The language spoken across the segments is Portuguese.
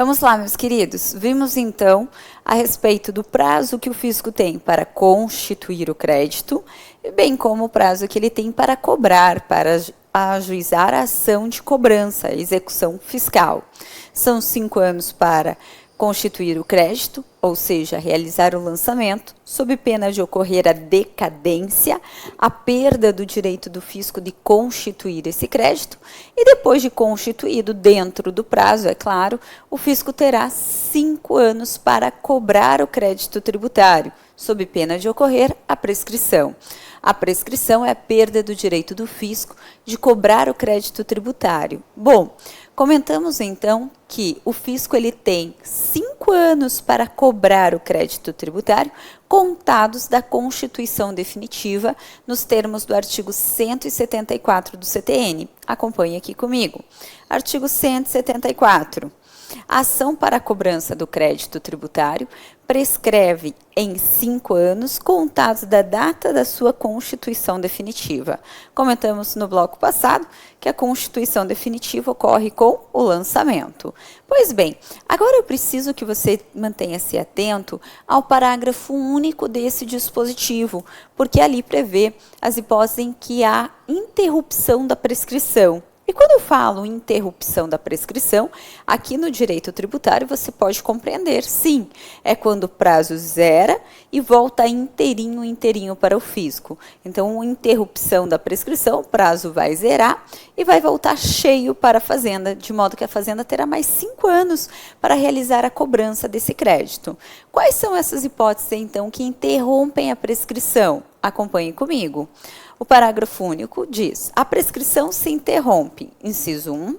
Vamos lá, meus queridos. Vimos então a respeito do prazo que o fisco tem para constituir o crédito, bem como o prazo que ele tem para cobrar, para ajuizar a ação de cobrança, a execução fiscal. São 5 anos para constituir o crédito, ou seja, realizar o lançamento, sob pena de ocorrer a decadência, a perda do direito do fisco de constituir esse crédito, e depois de constituído, dentro do prazo, é claro, o fisco terá 5 anos para cobrar o crédito tributário, sob pena de ocorrer a prescrição. A prescrição é a perda do direito do fisco de cobrar o crédito tributário. Bom, comentamos então que o fisco ele tem 5 anos para cobrar o crédito tributário, contados da constituição definitiva, nos termos do artigo 174 do CTN. Acompanhe aqui comigo. Artigo 174. A ação para a cobrança do crédito tributário prescreve em 5 anos, contados da data da sua constituição definitiva. Comentamos no bloco passado que a constituição definitiva ocorre com o lançamento. Pois bem, agora eu preciso que você mantenha-se atento ao parágrafo único desse dispositivo, porque ali prevê as hipóteses em que há interrupção da prescrição. E quando eu falo interrupção da prescrição, aqui no direito tributário você pode compreender, sim, é quando o prazo zera e volta inteirinho para o fisco. Então, interrupção da prescrição, o prazo vai zerar e vai voltar cheio para a fazenda, de modo que a fazenda terá mais 5 anos para realizar a cobrança desse crédito. Quais são essas hipóteses, então, que interrompem a prescrição? Acompanhe comigo. O parágrafo único diz: a prescrição se interrompe, inciso 1,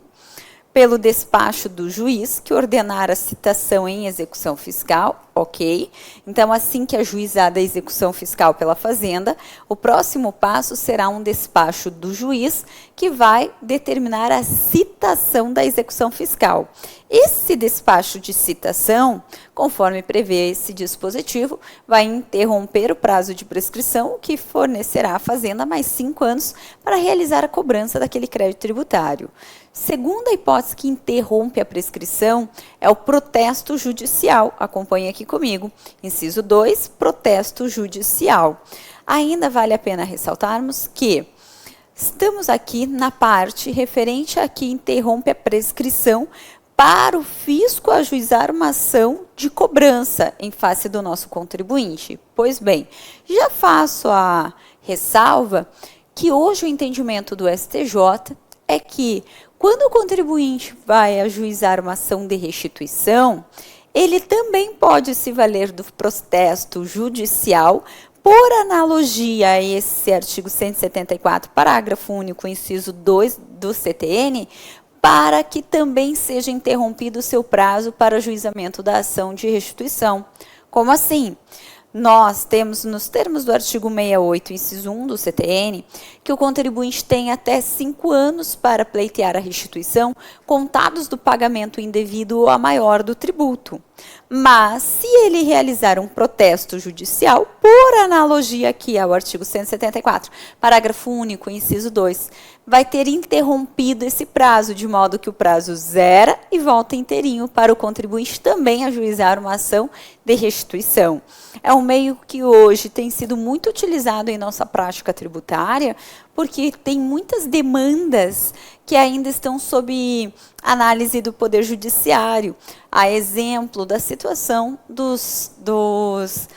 pelo despacho do juiz que ordenar a citação em execução fiscal, ok? Então, assim que ajuizada a execução fiscal pela Fazenda, o próximo passo será um despacho do juiz que vai determinar a citação da execução fiscal. Esse despacho de citação, conforme prevê esse dispositivo, vai interromper o prazo de prescrição, o que fornecerá à Fazenda mais 5 anos para realizar a cobrança daquele crédito tributário. Segunda hipótese que interrompe a prescrição é o protesto judicial. Acompanhe aqui comigo. Inciso 2, protesto judicial. Ainda vale a pena ressaltarmos que estamos aqui na parte referente a que interrompe a prescrição para o fisco ajuizar uma ação de cobrança em face do nosso contribuinte. Pois bem, já faço a ressalva que hoje o entendimento do STJ é que quando o contribuinte vai ajuizar uma ação de restituição, ele também pode se valer do protesto judicial por analogia a esse artigo 174, parágrafo único, inciso 2 do CTN, para que também seja interrompido o seu prazo para ajuizamento da ação de restituição. Como assim? Nós temos, nos termos do artigo 68, inciso 1 do CTN, que o contribuinte tem até 5 anos para pleitear a restituição, contados do pagamento indevido ou a maior do tributo. Mas, se ele realizar um protesto judicial, por analogia aqui ao artigo 174, parágrafo único, inciso 2, vai ter interrompido esse prazo, de modo que o prazo zera e volta inteirinho para o contribuinte também ajuizar uma ação de restituição. É um meio que hoje tem sido muito utilizado em nossa prática tributária, porque tem muitas demandas que ainda estão sob análise do Poder Judiciário, a exemplo da situação das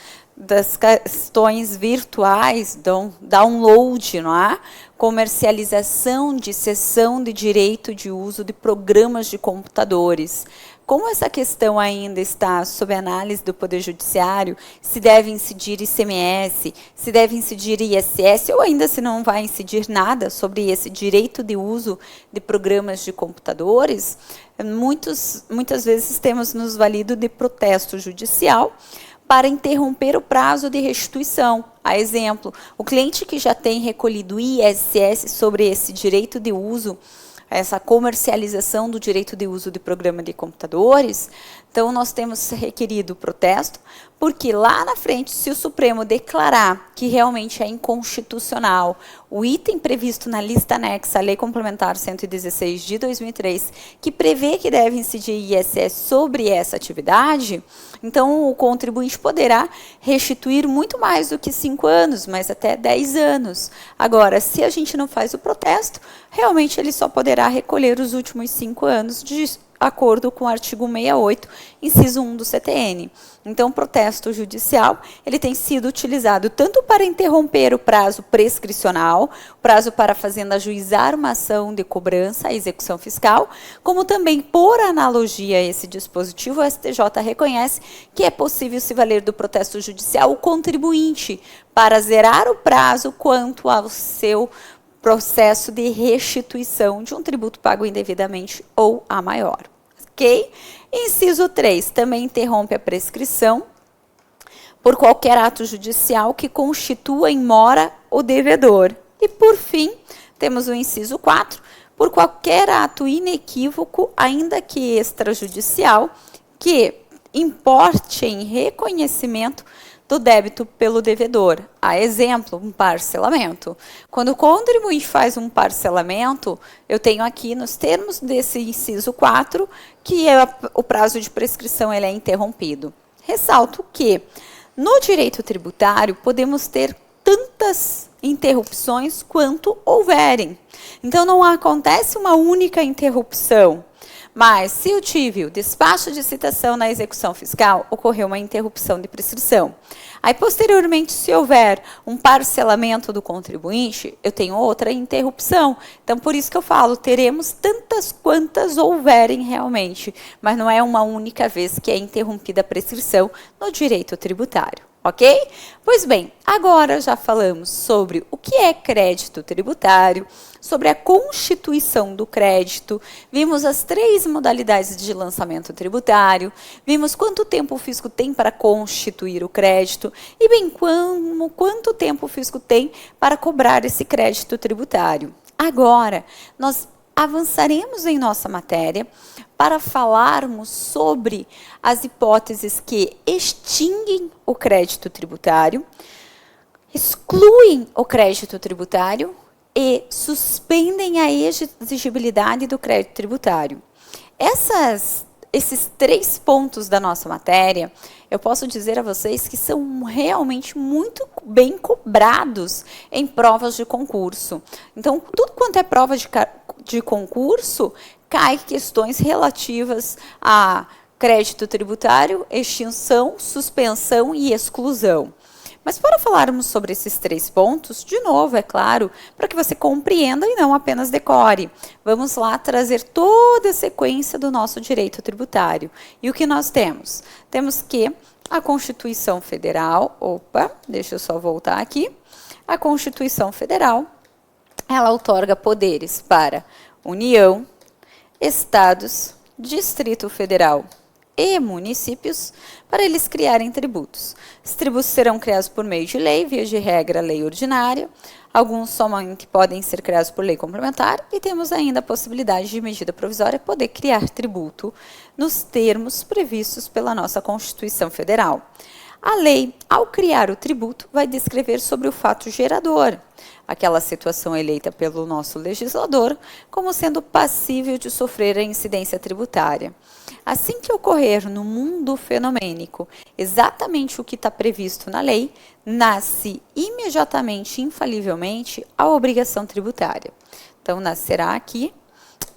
questões virtuais, download, não é? Comercialização de cessão de direito de uso de programas de computadores. Como essa questão ainda está sob análise do Poder Judiciário, se deve incidir ICMS, se deve incidir ISS, ou ainda se não vai incidir nada sobre esse direito de uso de programas de computadores, muitas vezes temos nos valido de protesto judicial para interromper o prazo de restituição. A exemplo, o cliente que já tem recolhido ISS sobre esse direito de uso essa comercialização do direito de uso de programa de computadores, então nós temos requerido o protesto, porque lá na frente, se o Supremo declarar que realmente é inconstitucional o item previsto na lista anexa à Lei Complementar 116 de 2003, que prevê que deve incidir ISS sobre essa atividade, então o contribuinte poderá restituir muito mais do que 5 anos, mas até 10 anos. Agora, se a gente não faz o protesto, realmente ele só poderá recolher os últimos 5 anos de acordo com o artigo 68, inciso 1 do CTN. Então, o protesto judicial, ele tem sido utilizado tanto para interromper o prazo prescricional, o prazo para a Fazenda ajuizar uma ação de cobrança à execução fiscal, como também, por analogia a esse dispositivo, o STJ reconhece que é possível se valer do protesto judicial o contribuinte para zerar o prazo quanto ao seu processo de restituição de um tributo pago indevidamente ou a maior. Ok? Inciso 3, também interrompe a prescrição por qualquer ato judicial que constitua em mora o devedor. E, por fim, temos o inciso 4, por qualquer ato inequívoco, ainda que extrajudicial, que importe em reconhecimento do débito pelo devedor. A exemplo, um parcelamento. Quando o contribuinte faz um parcelamento, eu tenho aqui nos termos desse inciso 4 que o prazo de prescrição ele é interrompido. Ressalto que no direito tributário podemos ter tantas interrupções quanto houverem. Então não acontece uma única interrupção. Mas, se eu tive o despacho de citação na execução fiscal, ocorreu uma interrupção de prescrição. Aí, posteriormente, se houver um parcelamento do contribuinte, eu tenho outra interrupção. Então, por isso que eu falo, teremos tantas quantas houverem realmente, mas não é uma única vez que é interrompida a prescrição no direito tributário. Ok? Pois bem, agora já falamos sobre o que é crédito tributário, sobre a constituição do crédito, vimos as 3 modalidades de lançamento tributário, vimos quanto tempo o fisco tem para constituir o crédito e bem quanto tempo o fisco tem para cobrar esse crédito tributário. Agora, nós avançaremos em nossa matéria para falarmos sobre as hipóteses que extinguem o crédito tributário, excluem o crédito tributário e suspendem a exigibilidade do crédito tributário. Esses 3 pontos da nossa matéria, eu posso dizer a vocês que são realmente muito bem cobrados em provas de concurso. Então, tudo quanto é prova de concurso, cai questões relativas a crédito tributário, extinção, suspensão e exclusão. Mas para falarmos sobre esses 3 pontos, de novo, é claro, para que você compreenda e não apenas decore. Vamos lá trazer toda a sequência do nosso direito tributário. E o que nós temos? Temos que a Constituição Federal, deixa eu só voltar aqui. A Constituição Federal, ela outorga poderes para União, Estados, Distrito Federal e municípios para eles criarem tributos. Os tributos serão criados por meio de lei, via de regra, lei ordinária. Alguns somente podem ser criados por lei complementar e temos ainda a possibilidade de medida provisória poder criar tributo nos termos previstos pela nossa Constituição Federal. A lei, ao criar o tributo, vai descrever sobre o fato gerador, aquela situação eleita pelo nosso legislador, como sendo passível de sofrer a incidência tributária. Assim que ocorrer no mundo fenomênico exatamente o que está previsto na lei, nasce imediatamente, infalivelmente, a obrigação tributária. Então, nascerá aqui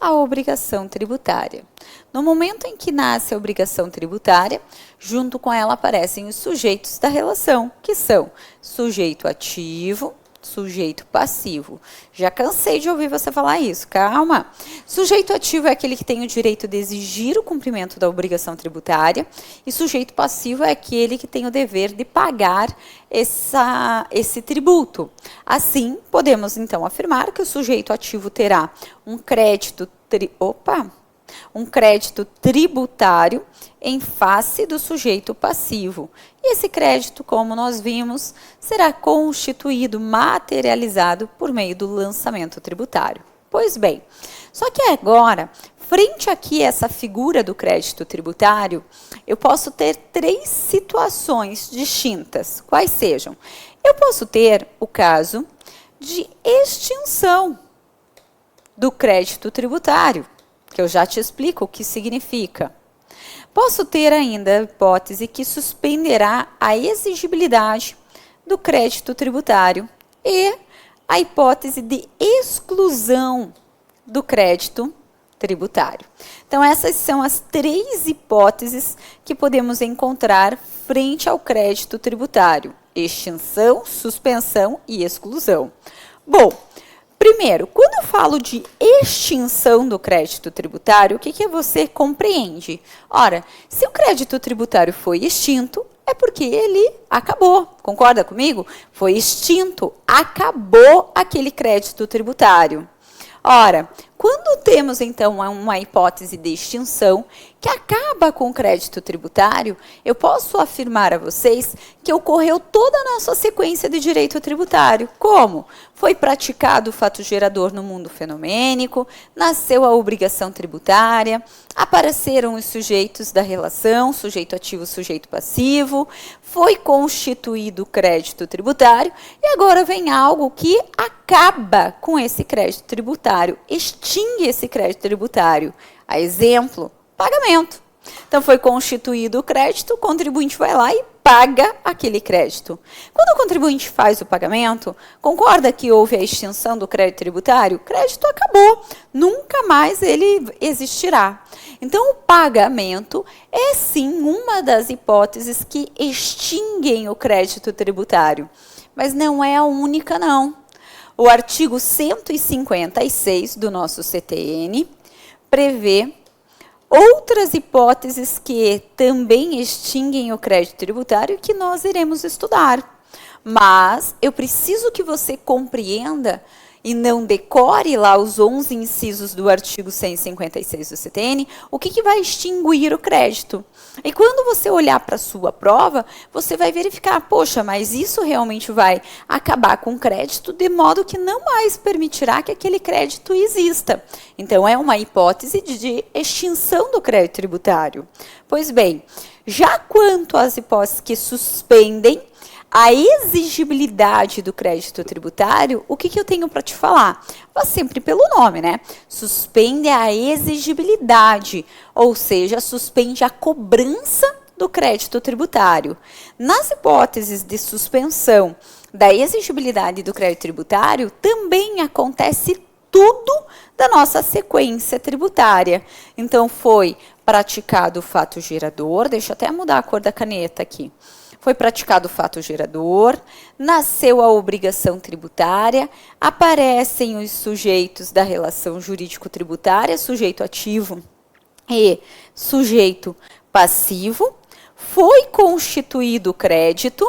a obrigação tributária. No momento em que nasce a obrigação tributária, junto com ela aparecem os sujeitos da relação, que são sujeito ativo, sujeito passivo. Já cansei de ouvir você falar isso, calma. Sujeito ativo é aquele que tem o direito de exigir o cumprimento da obrigação tributária e sujeito passivo é aquele que tem o dever de pagar esse tributo. Assim, podemos então afirmar que o sujeito ativo terá um crédito tributário em face do sujeito passivo. E esse crédito, como nós vimos, será constituído, materializado por meio do lançamento tributário. Pois bem, só que agora, frente aqui a essa figura do crédito tributário, eu posso ter 3 situações distintas. Quais sejam? Eu posso ter o caso de extinção do crédito tributário, que eu já te explico o que significa. Posso ter ainda a hipótese que suspenderá a exigibilidade do crédito tributário e a hipótese de exclusão do crédito tributário. Então, essas são as 3 hipóteses que podemos encontrar frente ao crédito tributário: extinção, suspensão e exclusão. Bom, primeiro, quando eu falo de extinção do crédito tributário, o que você compreende? Ora, se o crédito tributário foi extinto, é porque ele acabou. Concorda comigo? Foi extinto, acabou aquele crédito tributário. Ora, quando temos, então, uma hipótese de extinção que acaba com o crédito tributário, eu posso afirmar a vocês que ocorreu toda a nossa sequência de direito tributário. Como? Foi praticado o fato gerador no mundo fenomênico, nasceu a obrigação tributária, apareceram os sujeitos da relação, sujeito ativo, sujeito passivo, foi constituído o crédito tributário e agora vem algo que acaba com esse crédito tributário, extingue esse crédito tributário. A exemplo, pagamento. Então, foi constituído o crédito, o contribuinte vai lá e paga aquele crédito. Quando o contribuinte faz o pagamento, concorda que houve a extinção do crédito tributário? O crédito acabou, nunca mais ele existirá. Então, o pagamento é sim uma das hipóteses que extinguem o crédito tributário, mas não é a única, não. O artigo 156 do nosso CTN prevê outras hipóteses que também extinguem o crédito tributário que nós iremos estudar. Mas eu preciso que você compreenda e não decore lá os 11 incisos do artigo 156 do CTN, o que vai extinguir o crédito. E quando você olhar para a sua prova, você vai verificar, poxa, mas isso realmente vai acabar com o crédito, de modo que não mais permitirá que aquele crédito exista. Então, é uma hipótese de extinção do crédito tributário. Pois bem, já quanto às hipóteses que suspendem a exigibilidade do crédito tributário, o que eu tenho para te falar? Vá sempre pelo nome, né? Suspende a exigibilidade, ou seja, suspende a cobrança do crédito tributário. Nas hipóteses de suspensão da exigibilidade do crédito tributário, também acontece tudo da nossa sequência tributária. Então, foi praticado o fato gerador, deixa eu até mudar a cor da caneta aqui. Foi praticado o fato gerador, nasceu a obrigação tributária, aparecem os sujeitos da relação jurídico-tributária, sujeito ativo e sujeito passivo, foi constituído o crédito,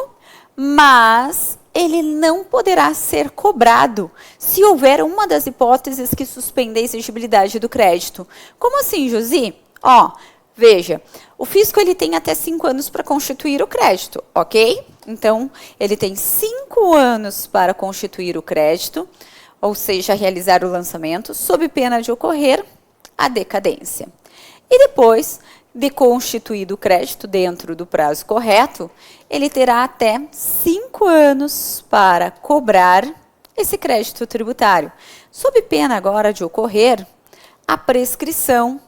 mas ele não poderá ser cobrado se houver uma das hipóteses que suspende a exigibilidade do crédito. Como assim, Josi? Veja, o fisco ele tem até 5 anos para constituir o crédito, ok? Então, ele tem 5 anos para constituir o crédito, ou seja, realizar o lançamento, sob pena de ocorrer a decadência. E depois de constituído o crédito dentro do prazo correto, ele terá até 5 anos para cobrar esse crédito tributário, sob pena agora de ocorrer a prescrição.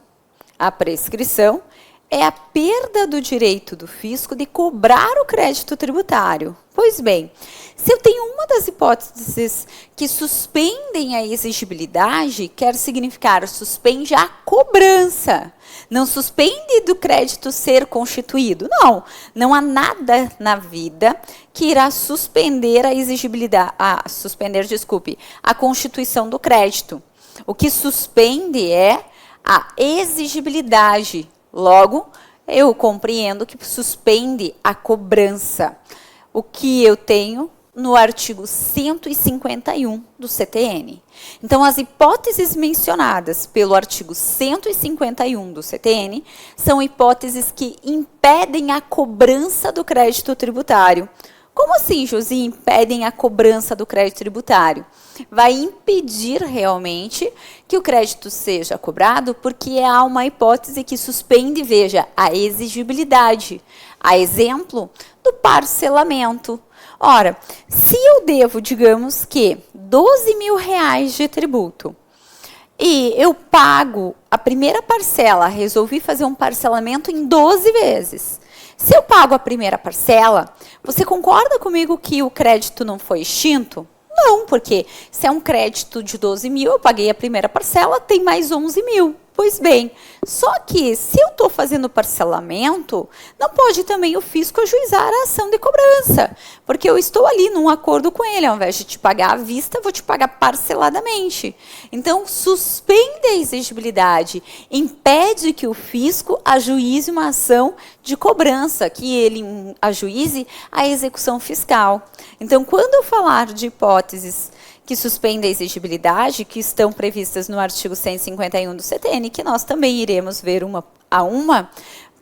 A prescrição é a perda do direito do fisco de cobrar o crédito tributário. Pois bem, se eu tenho uma das hipóteses que suspendem a exigibilidade, quer significar suspende a cobrança. Não suspende do crédito ser constituído. Não há nada na vida que irá suspender a exigibilidade, a constituição do crédito. O que suspende é a exigibilidade. Logo, eu compreendo que suspende a cobrança. O que eu tenho no artigo 151 do CTN. Então, as hipóteses mencionadas pelo artigo 151 do CTN são hipóteses que impedem a cobrança do crédito tributário. Como assim, Josi, impedem a cobrança do crédito tributário? Vai impedir realmente que o crédito seja cobrado porque há uma hipótese que suspende, veja, a exigibilidade. A exemplo do parcelamento. Ora, se eu devo, digamos que, 12 mil reais de tributo, e eu pago a primeira parcela, resolvi fazer um parcelamento em 12 vezes. Se eu pago a primeira parcela, você concorda comigo que o crédito não foi extinto? Não, porque se é um crédito de 12 mil, eu paguei a primeira parcela, tem mais 11 mil. Pois bem, só que se eu estou fazendo parcelamento, não pode também o fisco ajuizar a ação de cobrança, porque eu estou ali num acordo com ele, ao invés de te pagar à vista, vou te pagar parceladamente. Então, suspende a exigibilidade, impede que o fisco ajuize uma ação de cobrança, que ele ajuize a execução fiscal. Então, quando eu falar de hipóteses que suspendem a exigibilidade, que estão previstas no artigo 151 do CTN, que nós também iremos ver uma a uma,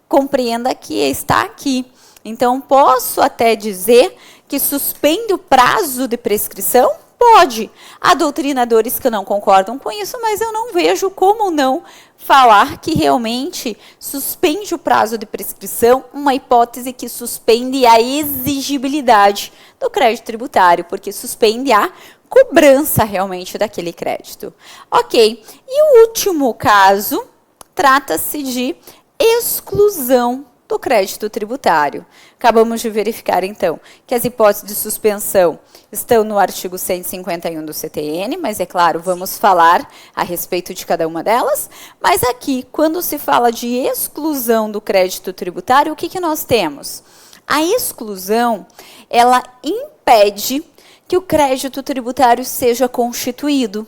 compreenda que está aqui. Então, posso até dizer que suspende o prazo de prescrição? Pode. Há doutrinadores que não concordam com isso, mas eu não vejo como não falar que realmente suspende o prazo de prescrição, uma hipótese que suspende a exigibilidade do crédito tributário, porque suspende a cobrança realmente daquele crédito. Ok, e o último caso trata-se de exclusão do crédito tributário. Acabamos de verificar, então, que as hipóteses de suspensão estão no artigo 151 do CTN, mas, é claro, vamos falar a respeito de cada uma delas. Mas aqui, quando se fala de exclusão do crédito tributário, o que nós temos? A exclusão, ela impede que o crédito tributário seja constituído.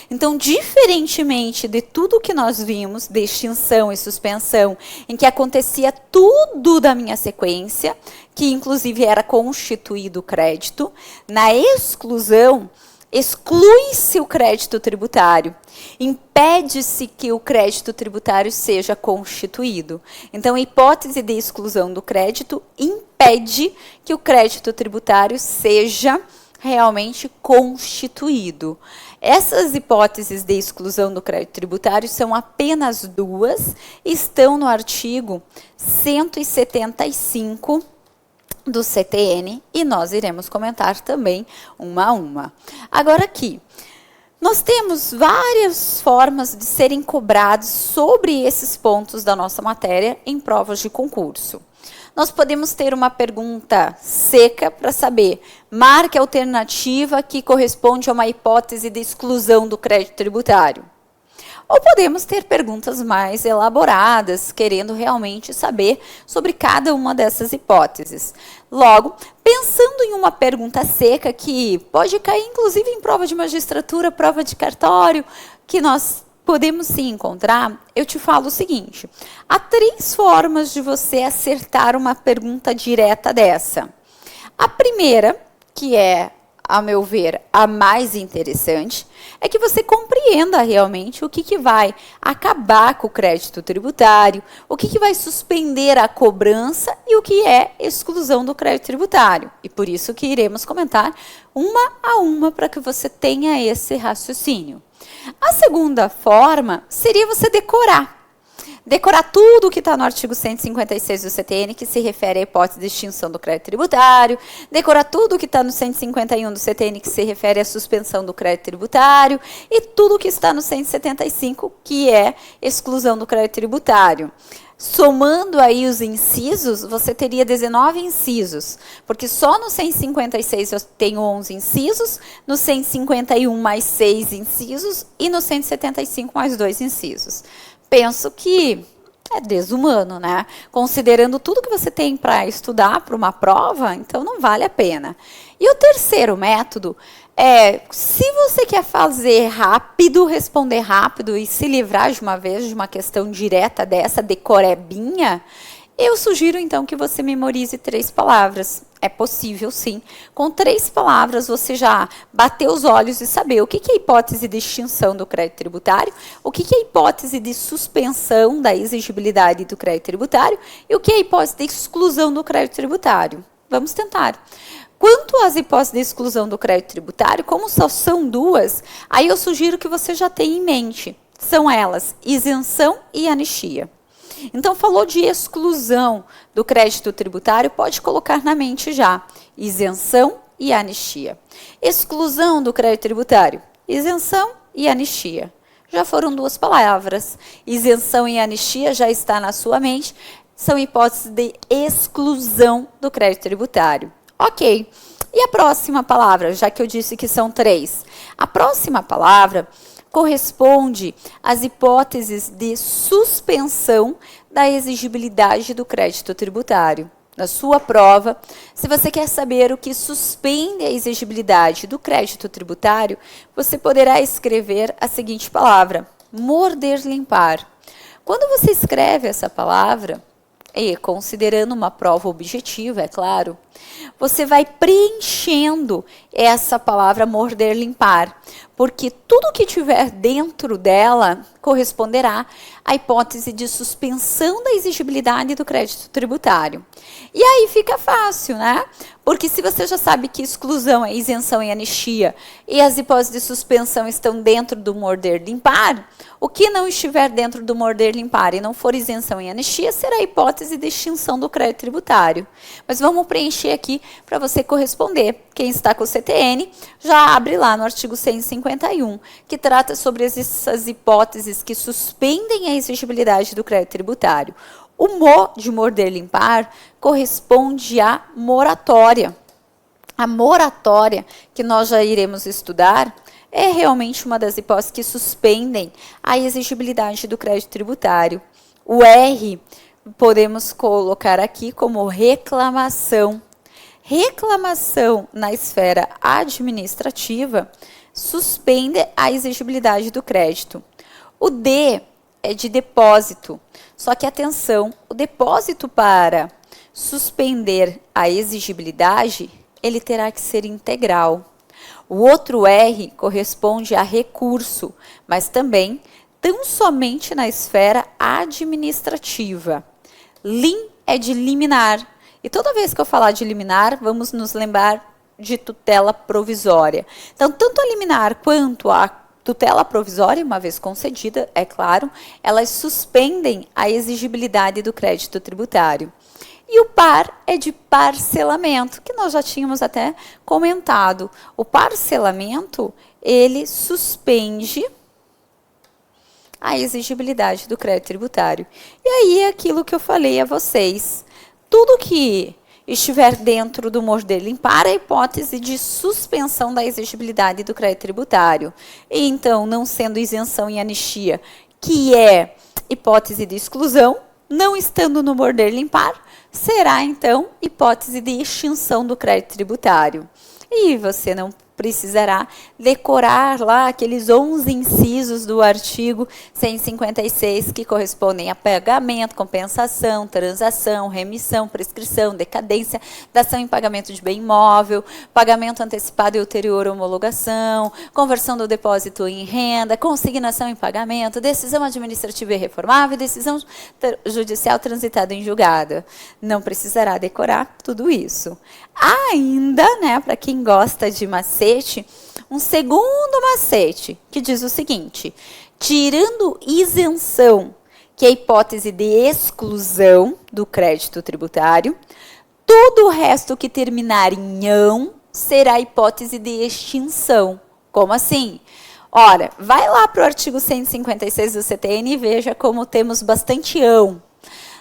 Então, diferentemente de tudo que nós vimos, de extinção e suspensão, em que acontecia tudo da minha sequência, que inclusive era constituído o crédito, na exclusão, exclui-se o crédito tributário, impede-se que o crédito tributário seja constituído. Então, a hipótese de exclusão do crédito impede que o crédito tributário seja realmente constituído. Essas hipóteses de exclusão do crédito tributário são apenas duas, estão no artigo 175 do CTN e nós iremos comentar também uma a uma. Agora aqui, nós temos várias formas de serem cobrados sobre esses pontos da nossa matéria em provas de concurso. Nós podemos ter uma pergunta seca para saber, marque a alternativa que corresponde a uma hipótese de exclusão do crédito tributário. Ou podemos ter perguntas mais elaboradas, querendo realmente saber sobre cada uma dessas hipóteses. Logo, pensando em uma pergunta seca que pode cair inclusive em prova de magistratura, prova de cartório, que nós podemos sim encontrar, eu te falo o seguinte, há 3 formas de você acertar uma pergunta direta dessa. A primeira, que é, a meu ver, a mais interessante, é que você compreenda realmente o que vai acabar com o crédito tributário, o que vai suspender a cobrança e o que é exclusão do crédito tributário. E por isso que iremos comentar uma a uma para que você tenha esse raciocínio. A segunda forma seria você decorar. Decorar tudo o que está no artigo 156 do CTN, que se refere à hipótese de extinção do crédito tributário, decorar tudo o que está no 151 do CTN, que se refere à suspensão do crédito tributário, e tudo o que está no 175, que é exclusão do crédito tributário. Somando aí os incisos, você teria 19 incisos, porque só no 156 eu tenho 11 incisos, no 151 mais 6 incisos e no 175 mais 2 incisos. Penso que é desumano, né? Considerando tudo que você tem para estudar para uma prova, então não vale a pena. E o terceiro método é, se você quer fazer rápido, responder rápido e se livrar de uma vez de uma questão direta dessa, decorebinha, eu sugiro então que você memorize 3 palavras. É possível sim. Com 3 palavras você já bateu os olhos e saber o que é a hipótese de extinção do crédito tributário, o que é a hipótese de suspensão da exigibilidade do crédito tributário e o que é a hipótese de exclusão do crédito tributário. Vamos tentar. Quanto às hipóteses de exclusão do crédito tributário, como só são duas, aí eu sugiro que você já tenha em mente. São elas isenção e anistia. Então, falou de exclusão do crédito tributário, pode colocar na mente já. Isenção e anistia. Exclusão do crédito tributário, isenção e anistia. Já foram duas palavras. Isenção e anistia já está na sua mente. São hipóteses de exclusão do crédito tributário. Ok. E a próxima palavra, já que eu disse que são três? A próxima palavra corresponde às hipóteses de suspensão da exigibilidade do crédito tributário. Na sua prova, se você quer saber o que suspende a exigibilidade do crédito tributário, você poderá escrever a seguinte palavra: morder, limpar. Quando você escreve essa palavra, e considerando uma prova objetiva, é claro, você vai preenchendo essa palavra morder, limpar, porque tudo que tiver dentro dela corresponderá à hipótese de suspensão da exigibilidade do crédito tributário. E aí fica fácil, né? Porque se você já sabe que exclusão é isenção e anistia, e as hipóteses de suspensão estão dentro do morder, limpar, o que não estiver dentro do morder, limpar e não for isenção e anistia, será a hipótese de extinção do crédito tributário. Mas vamos preencher aqui para você corresponder. Quem está com o CTN, já abre lá no artigo 151, que trata sobre essas hipóteses que suspendem a exigibilidade do crédito tributário. O mo de morder, limpar corresponde à moratória. A moratória, que nós já iremos estudar, é realmente uma das hipóteses que suspendem a exigibilidade do crédito tributário. O R podemos colocar aqui como reclamação. Reclamação na esfera administrativa suspende a exigibilidade do crédito. O D é de depósito. Só que, atenção, o depósito para suspender a exigibilidade, ele terá que ser integral. O outro R corresponde a recurso, mas também tão somente na esfera administrativa. Lim é de liminar. E toda vez que eu falar de liminar, vamos nos lembrar de tutela provisória. Então, tanto a liminar quanto a tutela provisória, uma vez concedida, é claro, elas suspendem a exigibilidade do crédito tributário. E o par é de parcelamento, que nós já tínhamos até comentado. O parcelamento, ele suspende a exigibilidade do crédito tributário. E aí é aquilo que eu falei a vocês. Tudo que estiver dentro do morder, limpar a hipótese de suspensão da exigibilidade do crédito tributário. E então, não sendo isenção e anistia, que é hipótese de exclusão, não estando no morder, limpar, será então hipótese de extinção do crédito tributário. E você não precisará decorar lá aqueles 11 incisos do artigo 156 que correspondem a pagamento, compensação, transação, remissão, prescrição, decadência, dação em pagamento de bem imóvel, pagamento antecipado e ulterior homologação, conversão do depósito em renda, consignação em pagamento, decisão administrativa irreformável e decisão judicial transitada em julgado. Não precisará decorar tudo isso. Ainda, né, para quem gosta de macete, um segundo macete, que diz o seguinte: tirando isenção, que é a hipótese de exclusão do crédito tributário, todo o resto que terminar em ão será a hipótese de extinção. Como assim? Ora, vai lá para o artigo 156 do CTN e veja como temos bastante ão.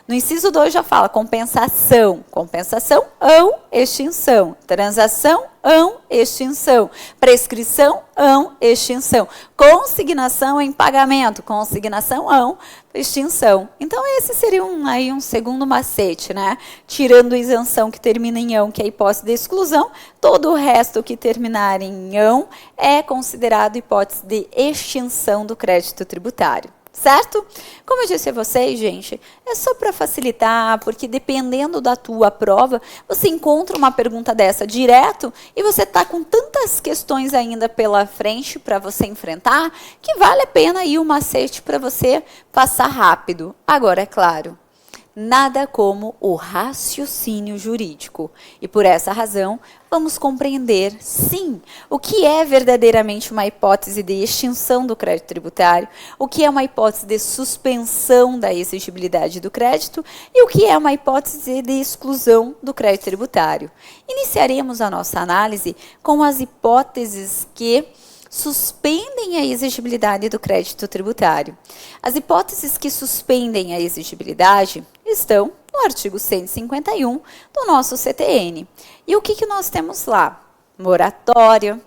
No inciso 2 já fala compensação, compensação, ão, extinção, transação, ão, extinção, prescrição, ão, extinção, consignação em pagamento, consignação, ão, extinção. Então, esse seria aí um segundo macete, né? Tirando isenção que termina em ão, que é a hipótese de exclusão, todo o resto que terminar em ão é considerado hipótese de extinção do crédito tributário. Certo? Como eu disse a vocês, gente, é só para facilitar, porque dependendo da tua prova, você encontra uma pergunta dessa direto e você está com tantas questões ainda pela frente para você enfrentar, que vale a pena ir um macete para você passar rápido. Agora, é claro, nada como o raciocínio jurídico. E por essa razão, vamos compreender, sim, o que é verdadeiramente uma hipótese de extinção do crédito tributário, o que é uma hipótese de suspensão da exigibilidade do crédito e o que é uma hipótese de exclusão do crédito tributário. Iniciaremos a nossa análise com as hipóteses que suspendem a exigibilidade do crédito tributário. As hipóteses que suspendem a exigibilidade estão no artigo 151 do nosso CTN. E o que nós temos lá? Moratória,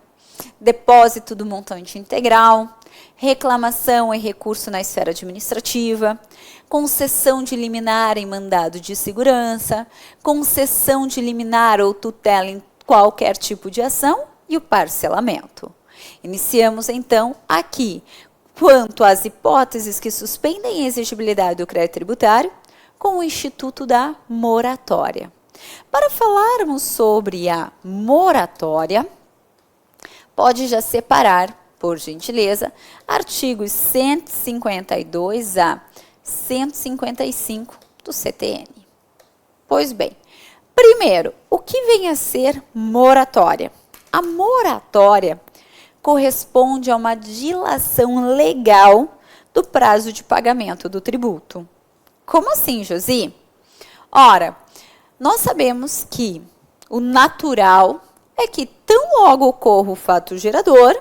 depósito do montante integral, reclamação e recurso na esfera administrativa, concessão de liminar em mandado de segurança, concessão de liminar ou tutela em qualquer tipo de ação e o parcelamento. Iniciamos, então, aqui, quanto às hipóteses que suspendem a exigibilidade do crédito tributário, com o Instituto da Moratória. Para falarmos sobre a moratória, pode já separar, por gentileza, artigos 152 a 155 do CTN. Pois bem, primeiro, o que vem a ser moratória? A moratória corresponde a uma dilação legal do prazo de pagamento do tributo. Como assim, Josi? Ora, nós sabemos que o natural é que tão logo ocorra o fato gerador,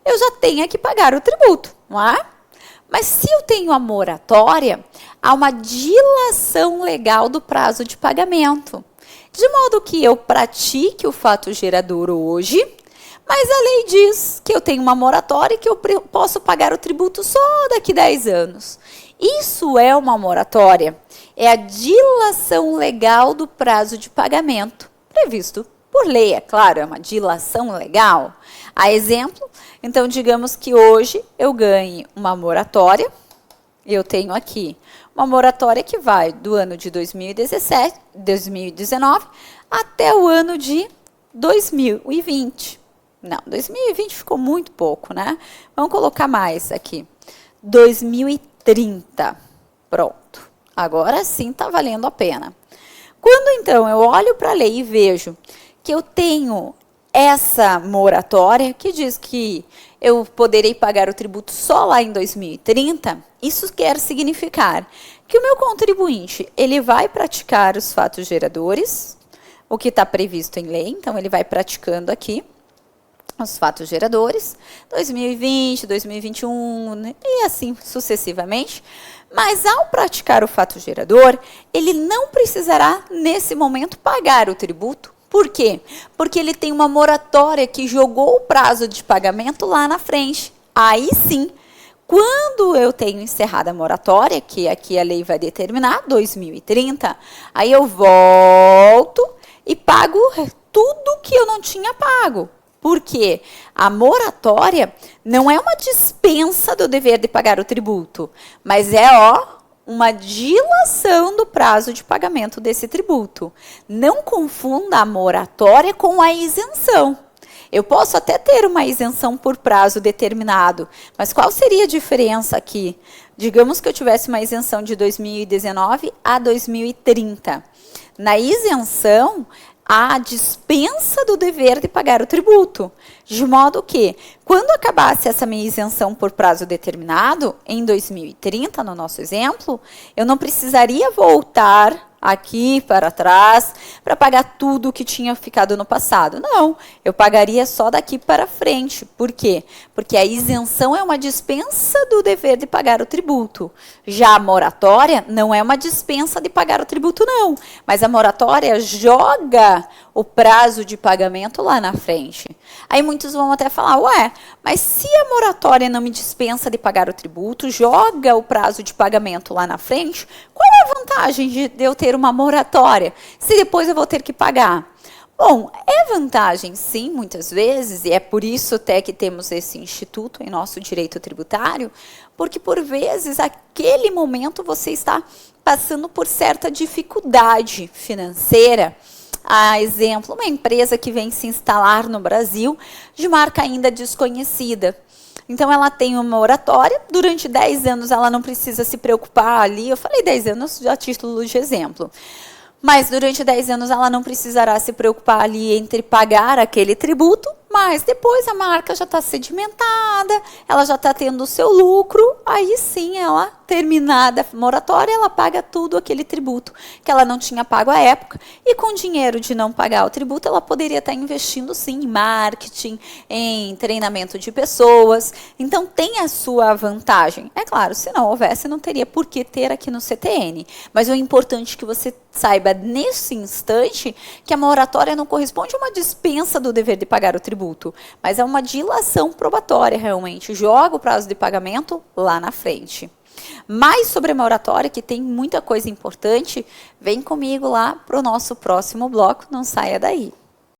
eu já tenha que pagar o tributo, não é? Mas se eu tenho a moratória, há uma dilação legal do prazo de pagamento, de modo que eu pratique o fato gerador hoje, mas a lei diz que eu tenho uma moratória e que eu posso pagar o tributo só daqui 10 anos. Isso é uma moratória. É a dilação legal do prazo de pagamento, previsto por lei, é claro, é uma dilação legal. A exemplo, então digamos que hoje eu ganhe uma moratória, eu tenho aqui uma moratória que vai do ano de 2019 até o ano de 2020. Não, 2020 ficou muito pouco, né? Vamos colocar mais aqui. 2030. Pronto. Agora sim está valendo a pena. Quando, então, eu olho para a lei e vejo que eu tenho essa moratória, que diz que eu poderei pagar o tributo só lá em 2030, isso quer significar que o meu contribuinte, ele vai praticar os fatos geradores, o que está previsto em lei, então ele vai praticando aqui, os fatos geradores, 2020, 2021, né, e assim sucessivamente. Mas ao praticar o fato gerador, ele não precisará, nesse momento, pagar o tributo. Por quê? Porque ele tem uma moratória que jogou o prazo de pagamento lá na frente. Aí sim, quando eu tenho encerrada a moratória, que aqui a lei vai determinar, 2030, aí eu volto e pago tudo que eu não tinha pago. Porque a moratória não é uma dispensa do dever de pagar o tributo, mas é, uma dilação do prazo de pagamento desse tributo. Não confunda a moratória com a isenção. Eu posso até ter uma isenção por prazo determinado, mas qual seria a diferença aqui? Digamos que eu tivesse uma isenção de 2019 a 2030. Na isenção, a dispensa do dever de pagar o tributo, de modo que, quando acabasse essa minha isenção por prazo determinado, em 2030, no nosso exemplo, eu não precisaria voltar aqui para trás para pagar tudo o que tinha ficado no passado. Não, eu pagaria só daqui para frente. Por quê? Porque a isenção é uma dispensa do dever de pagar o tributo. Já a moratória não é uma dispensa de pagar o tributo, não. Mas a moratória joga o prazo de pagamento lá na frente. Aí muitos vão até falar, ué, mas se a moratória não me dispensa de pagar o tributo, joga o prazo de pagamento lá na frente, qual é a vantagem de eu ter uma moratória, se depois eu vou ter que pagar? Bom, é vantagem sim, muitas vezes, e é por isso até que temos esse instituto em nosso direito tributário, porque por vezes, aquele momento você está passando por certa dificuldade financeira. A exemplo, uma empresa que vem se instalar no Brasil de marca ainda desconhecida. Então, ela tem uma moratória, durante 10 anos ela não precisa se preocupar ali, eu falei 10 anos a título de exemplo, mas durante 10 anos ela não precisará se preocupar ali entre pagar aquele tributo, mas depois a marca já está sedimentada, ela já está tendo o seu lucro, aí sim ela, terminada a moratória, ela paga tudo aquele tributo que ela não tinha pago à época, e com o dinheiro de não pagar o tributo, ela poderia estar investindo sim em marketing, em treinamento de pessoas, então tem a sua vantagem. É claro, se não houvesse, não teria por que ter aqui no CTN, mas o importante é que você saiba nesse instante que a moratória não corresponde a uma dispensa do dever de pagar o tributo, mas é uma dilação probatória realmente, joga o prazo de pagamento lá na frente. Mais sobre a moratória, que tem muita coisa importante, vem comigo lá para o nosso próximo bloco, não saia daí.